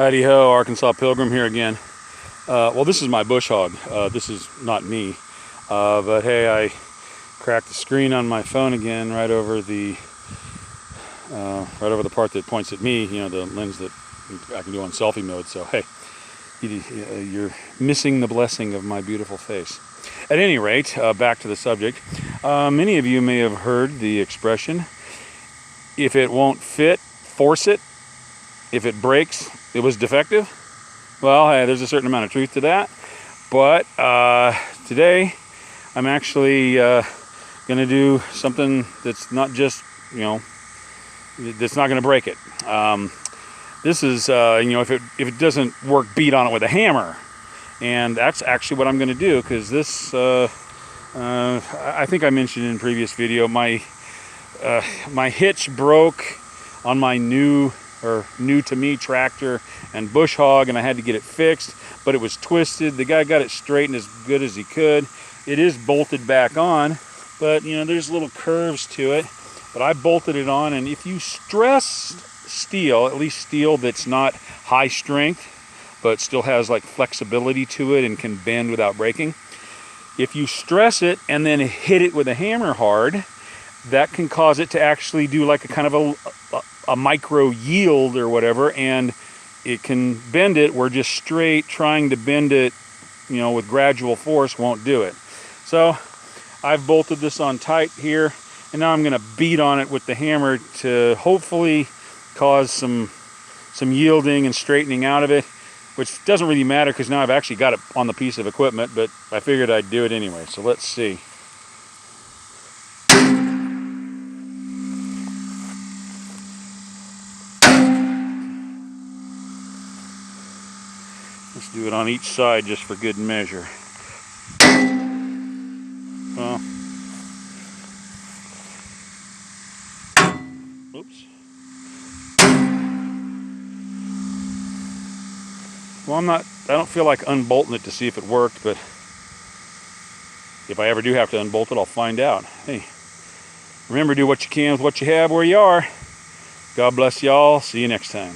Howdy ho, Arkansas Pilgrim here again. Well, this is my bush hog. This is not me. But hey, I cracked the screen on my phone again right over the part that points at me, you know, the lens that I can do on selfie mode. So hey, you're missing the blessing of my beautiful face. At any rate, back to the subject. Many of you may have heard the expression, if it won't fit, force it. If it breaks, it was defective. Well, hey, there's a certain amount of truth to that. But today, I'm actually going to do something that's not just, you know, that's not going to break it. This is, you know, if it doesn't work, beat on it with a hammer. And that's actually what I'm going to do, because this, I think I mentioned in a previous video, my hitch broke on my new to me tractor and bush hog, and I had to get it fixed, but it was twisted. The guy got it straightened as good as he could. It is bolted back on, but you know, there's little curves to it. But I bolted it on, and if you stress steel, at least steel that's not high strength, but still has like flexibility to it and can bend without breaking, if you stress it and then hit it with a hammer hard, that can cause it to actually do like a kind of a micro yield or whatever, and it can bend it where just straight trying to bend it, you know, with gradual force won't do it. So I've bolted this on tight here, and now I'm going to beat on it with the hammer to hopefully cause some yielding and straightening out of it, which doesn't really matter because now I've actually got it on the piece of equipment, but I figured I'd do it anyway. So let's see. Let's do it on each side just for good measure. Well, oops. Well, I don't feel like unbolting it to see if it worked, but if I ever do have to unbolt it, I'll find out. Hey, remember, do what you can with what you have where you are. God bless y'all. See you next time.